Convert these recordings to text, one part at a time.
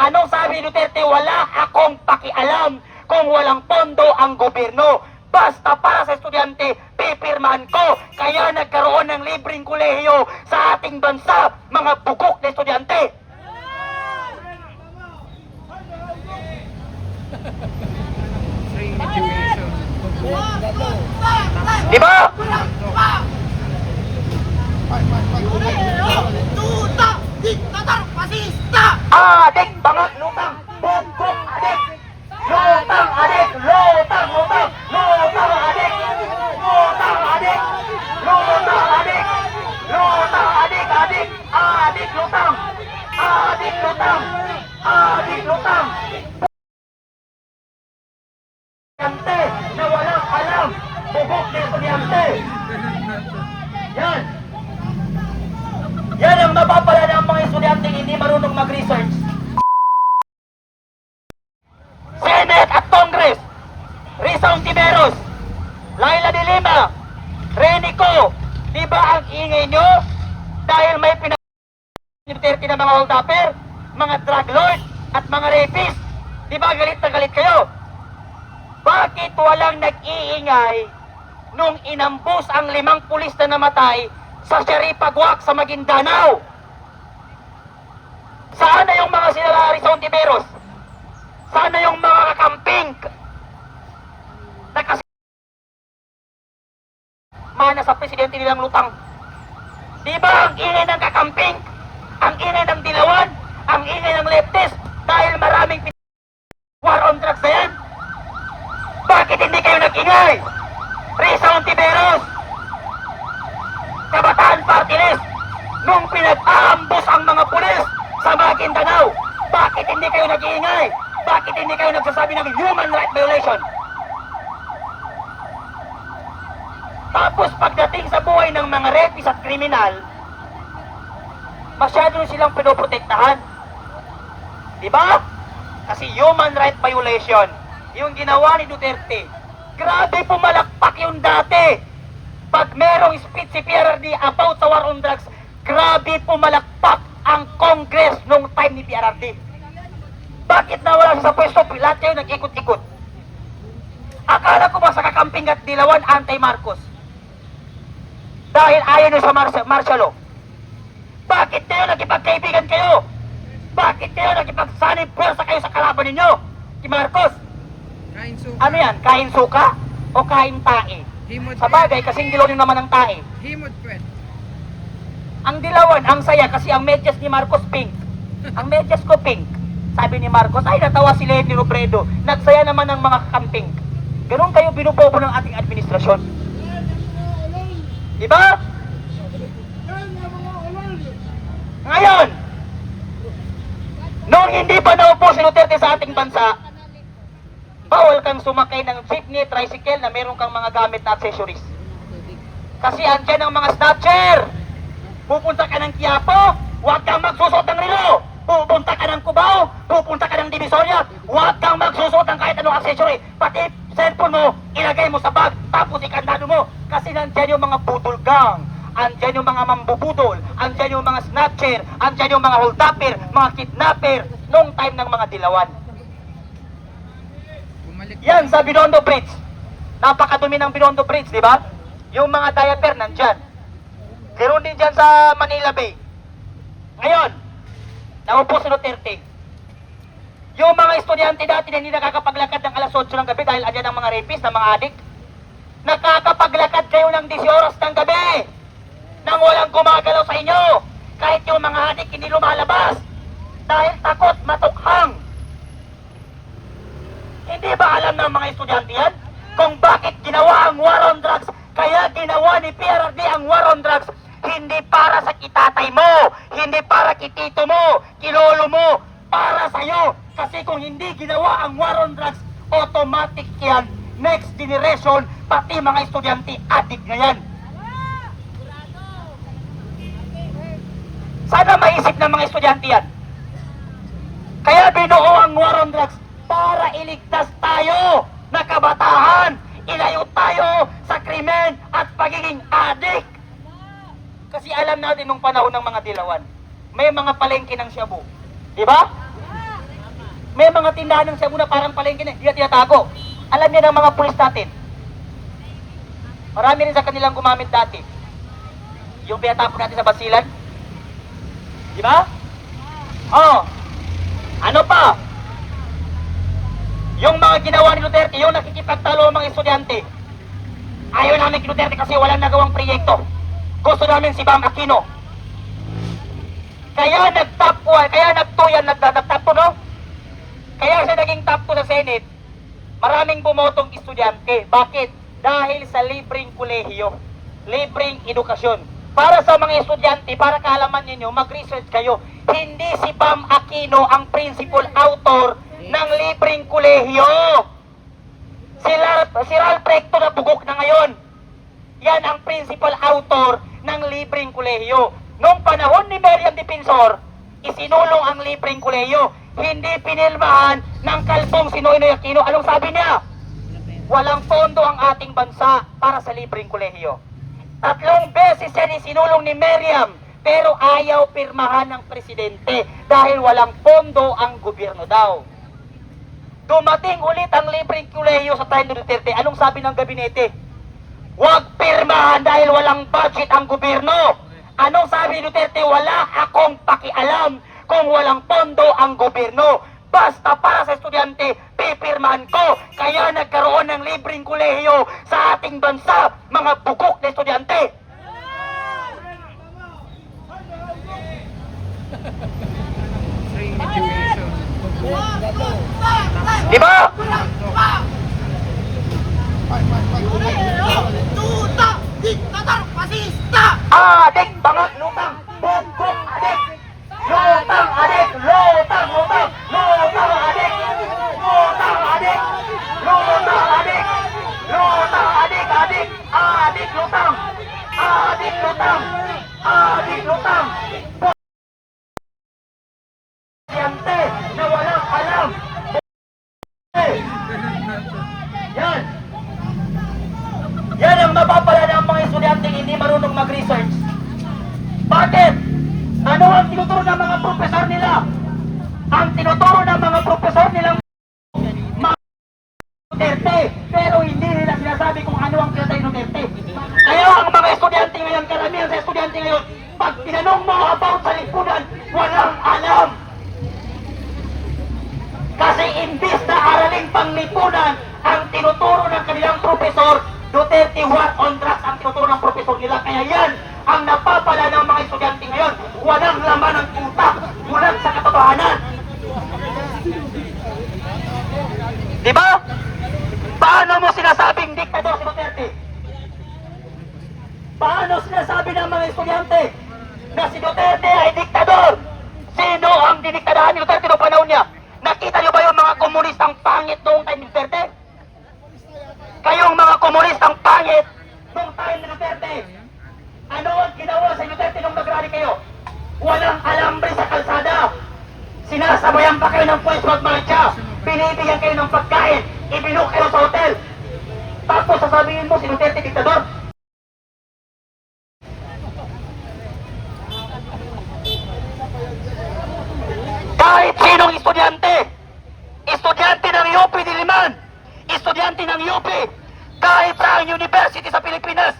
Anong sabi ni Duterte? Wala akong pakialam kung walang pondo ang gobyerno. Basta para sa estudyante, pipirmahan ko. Kaya nagkaroon ng libreng kolehiyo sa ating bansa, mga bugok na estudyante. Free education. Di ba? Tutak! Diktator! Pasista! Adik, bangat, lutang, bugok, adik. Lutang, adik, lutang, lutang, lutang, adik. Lutang, adik, lutang, adik. Lutang, adik, adik, adik, lutang. Adik, lutang, adik, lutang. Estudyante na walang alam, bugok na estudyante. Yan. Yan ang mapapala ng mga estudyante hindi marunong mag-research. Senate at Congress, Risa Ontiveros, Laila de Lima, Renico, di ba ang ingay nyo? Dahil may pinag-30 na mga hold-upper, mga drug lord, at mga rapist. Di ba galit na galit kayo? Bakit walang nag-iingay nung inambus ang 5 pulis na namatay sa Sharipagwak sa Maguindanao? Saan na yung mga sila Risa Ontiveros? Saan na yung mga kakamping? Na kasi mana sa presidente nilang lutang. Di ba ang ingay ng kakamping? Ang ingay ng dilawan? Ang ingay ng leftist? Dahil maraming war on drugs na yan? Bakit hindi kayo nag-ingay? Risa Ontiveros, Kabataan Party List, nung pinag-aambos ang mga pulis sa Maguindanao, bakit hindi kayo nag-iingay? Bakit hindi kayo nagsasabi ng human rights violation? Tapos pagdating sa buhay ng mga rapist at kriminal, masyado silang pinoprotektahan. Diba? Kasi human rights violation, yung ginawa ni Duterte, grabe pumalakpak yung dati. Pag merong speech si PRRD about sa war on drugs, grabe pumalakpak ang Congress nung time ni PRRD. Bakit nawala siya sa pwesto? Lahat kayo nag-ikot-ikot. Akala ko ba sa kakamping at dilawan anti-Marcos? Dahil ayaw nyo sa martial law. Bakit kayo nagkipagkaibigan kayo? Bakit kayo nagkipagsanib pwersa kayo sa kalaban ninyo? Si Marcos? Kain suka. Ano yan? Kain suka? O kain tae? Himod Sa bagay, kasing dilaw din naman ang tae. Himod pwet. Ang dilawan, ang saya kasi ang medyas ni Marcos pink. Ang medyas ko pink. Sabi ni Marcos, ay natawa si Lenny Robredo. Nagsaya naman ng mga kakamping. Ganun kayo binubobo ng ating administrasyon. Diba? Ngayon, nung hindi pa naupo si Duterte sa ating bansa, bawal kang sumakay ng jeepney, tricycle na meron kang mga gamit na accessories. Kasi andyan ang mga snatcher. Pupunta ka ng Quiapo, huwag kang magsusot ng relo. Pupunta ka ng Cubao, pupunta ka ng Divisoria, huwag kang magsusot ng kahit anong accessory. Pati cellphone mo, ilagay mo sa bag, tapos ikandado mo. Kasi nandyan yung mga budol gang, andyan yung mga mambubudol, andyan yung mga snatcher, andyan yung mga hold-upper, mga kidnapper, nung time ng mga dilawan. Bumalik. Yan sa Binondo Bridge. Napakadumi ng Binondo Bridge, di ba? Yung mga diaper nandyan. Meron din dyan sa Manila Bay. Ngayon, naupo si Duterte. Yung mga estudyante dati na hindi nakakapaglakad ng alas 8 ng gabi dahil andyan ang mga rapist, ng mga adik. Nakakapaglakad kayo ng 10 oras ng gabi nang walang gumagalaw sa inyo. Kahit yung mga adik hindi lumalabas dahil takot matukhang. Hindi ba alam ng mga estudyante yan kung bakit ginawa ang war on drugs? Kaya ginawa ni PRRD ang war on drugs hindi para sa kitatay mo, hindi para kitito mo, kilolo mo, para sa'yo. Kasi kung hindi ginawa ang war on drugs, automatic yan. Next generation, pati mga estudyante, adik na yan. Sana maisip ng mga estudyante yan. Kaya binuo ang war on drugs para iligtas tayo na kabataan. Ilayo tayo sa krimen at pagiging adik. Kasi alam natin nung panahon ng mga dilawan, may mga palengke ng shabu. Di ba? May mga tindahan ng Cebu na parang palengke na hindi na tinatago. Alam niya ng mga pulis natin. Marami rin sa kanilang gumamit dati. Yung pinatapon natin sa basilan. Di ba? Oh. Ano pa? Yung mga ginawa ni Duterte, yung nakikipagtalo ang mga estudyante. Ayaw namin kay Duterte kasi walang nagawang proyekto. Gusto namin si Bam Aquino. Kaya nag-top 1, kaya nag-2 yan, nag-top 2, no? Kaya siya naging top 2 sa Senate. Maraming bumotong estudyante. Bakit? Dahil sa libreng kolehiyo, libreng edukasyon. Para sa mga estudyante, para kaalaman ninyo, mag-research kayo. Hindi si Bam Aquino ang principal author ng libreng kolehiyo. Si Ralph Recto na bugok na ngayon. Yan ang principal author ng libreng kolehiyo. Noong panahon ni Meriam Defensor, isinulong ang libreng kolehiyo. Hindi pinilmahan ng kalbong si Noynoy Aquino. Anong sabi niya? Walang pondo ang ating bansa para sa libreng kolehiyo. 3 beses yan isinulong ni Meriam, pero ayaw pirmahan ng presidente dahil walang pondo ang gobyerno daw. Dumating ulit ang libreng kolehiyo sa time ni Duterte. Anong sabi ng gabinete? Huwag pirmahan dahil walang budget ang gobyerno. Anong sabi ni Duterte? Wala akong pakialam kung walang pondo ang gobyerno. Basta para sa estudyante, pipirmahan ko. Kaya nagkaroon ng libreng kolehiyo sa ating bansa, mga bugok na estudyante. Free education. Di ba? Tuta! Diktator! Pasista! Adik, bangat, lutang, bugok, adik. Lutang, adik, lutang, lutang, lutang, adik. Lutang, adik, lutang, adik. Lutang, adik, adik, adik, lutang. Adik, lutang, adik, lutang. Estudyante na walang alam. Yan. Yan ang mapapala ng mga estudyante hindi marunong mag-research. Bakit? Ano ang tinuturo ng mga profesor nila? Ang tinuturo ng mga profesor nilang mga Duterte, pero hindi nila sinasabi kung ano ang pinatay ng Duterte. Kaya ang mga estudyante ngayon, karamihan sa estudyante ngayon, pag tinanong mo about sa lipunan, walang alam. Kasi imbis na araling panglipunan ang tinuturo ng kanilang profesor, Duterte war on drugs ang tinuturo ng profesor nila. Kaya yan ang napapala ng mga estudyante ngayon. Walang laman ng utak, walang sa katotohanan. Diba? Paano mo sinasabing diktador si Duterte? Paano sinasabi ng mga estudyante na si Duterte ay diktador? Sino ang diniktadahan ni Duterte noong panahon niya? Nakita niyo ba yung mga komunistang pangit noong time ni Duterte? Kayong mga komunistang pangit noong time ni Duterte. Ano ang ginawa sa Duterte nung nag-rally kayo? Walang alambre sa kalsada. Sinasabayan pa kayo ng pulis magmarcha. Binibigyan kayo ng pagkain. Ibinuk kayo sa hotel. Tapos sasabihin mo si Duterte diktador. Kahit sinong estudyante ng UP Diliman, estudyante ng UP, kahit sa university sa Pilipinas,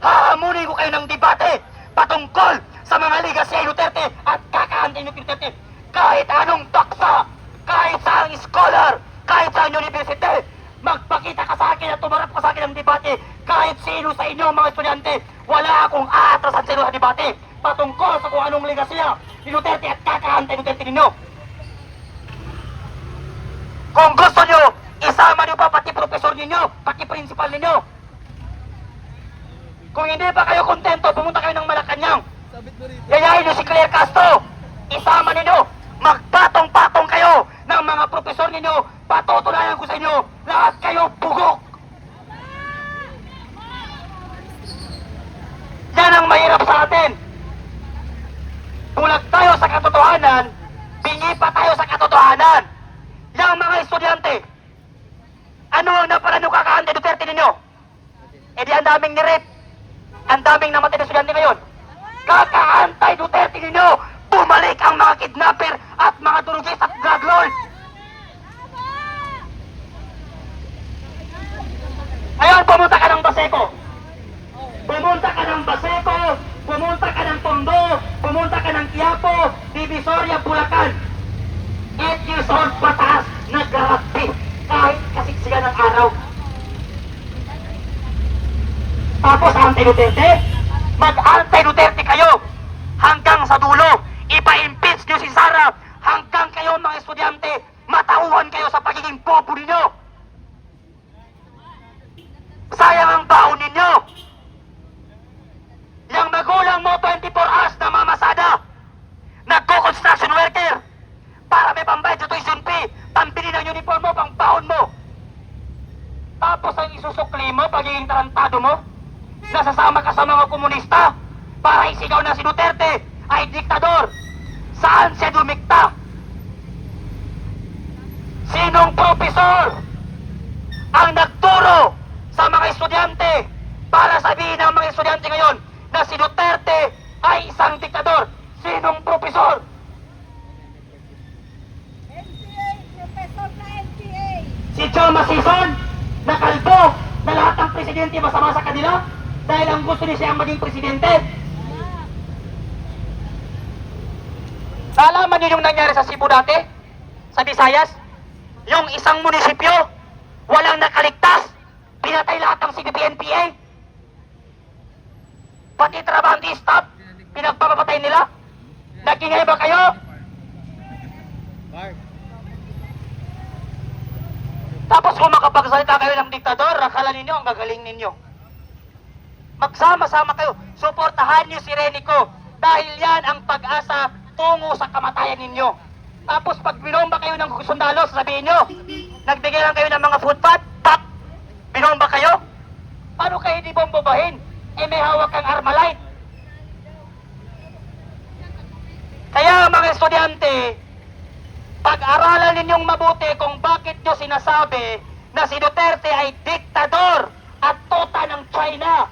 hahamunin ko kayo ng debate patungkol sa mga legacy ni Duterte at kakaantin yung Duterte. Kahit anong taksa, kahit sa scholar, kahit sa university, magpakita ka sa akin at tumarap ka sa akin ng debate. Kahit sino sa inyo mga estudyante, wala akong aatrasan sa inyo sa debate patungkol sa kung anong legasya ni Duterte at kakaantin Duterte ninyo. Kung gusto nyo, isama nyo pa pati profesor ninyo, pati principal ninyo. Kung hindi pa kayo kontento, pumunta kayo ng Malacanang. Yayain nyo si Claire Castro. Isama ninyo, magpatong-patong kayo ng mga profesor ninyo. Patutunayan ko sa inyo, lahat kayo bugok. Yan ang mahirap sa atin. Bulag tayo sa katotohanan, bingi pa tayo sa katotohanan. Yang mga estudyante, ano ang napala nyo kakaante Duterte ninyo? E di ang daming nirip, ang daming namatay na estudyante ngayon. Kakaantay Duterte ninyo, bumalik ang mga kidnapper at mga durugis at drug lord. Baseco. Pumunta ka ng Baseco, pumunta ka ng Tondo, pumunta ka ng Quiapo, Divisoria, Bulacan. 8 years old pataas, nagraragpi kahit kasiksigan ng araw. Tapos anti-Duterte, mag-anti-Duterte kayo hanggang sa dulo. Ipa-impeach nyo si Sara hanggang kayo mga estudyante matauhan kayo sa pagiging bobo ninyo. Sayang ang baon ninyo. Yang magulang mo 24 hours na mamasada, nagko-construction worker para may pambayad sa tuition fee, pambili ng uniform mo, pang baon mo. Tapos ang isusukli mo, pagiging tarantado mo, nasasama ka sa mga komunista para isigaw na si Duterte ay diktador. Saan siya dumikta? Sinong profesor ang nagturo sa mga estudyante para sabihin ng mga estudyante ngayon na si Duterte ay isang diktador? Sinong profesor? NPA, professor na NPA. Si Joe Masison na kalbo na lahat ng presidente masama sa kanila dahil ang gusto niya siyang maging presidente. Nalaman niyo yung nangyari sa Cebu dati? Sa Visayas? Yung isang munisipyo, walang nakaligtas, pinatay lahat ng CBP-NPA. Pati trabahante staff, pinagpapatay nila. Nagingay ba kayo? Tapos kung makapagsalita kayo ng diktador, akala ninyo ang gagaling ninyo. Magsama-sama kayo, suportahan niyo si Renico dahil yan ang pag-asa tungo sa kamatayan ninyo. Tapos pag binomba kayo ng sundalo, sasabihin nyo, nagbigay lang kayo ng mga food pack, pap, binomba kayo. Paano kayo hindi bombobahin? Eh may hawak kang Armalite. Kaya mga estudyante, pag-aralan ninyong mabuti kung bakit nyo sinasabi na si Duterte ay diktador at tota ng China.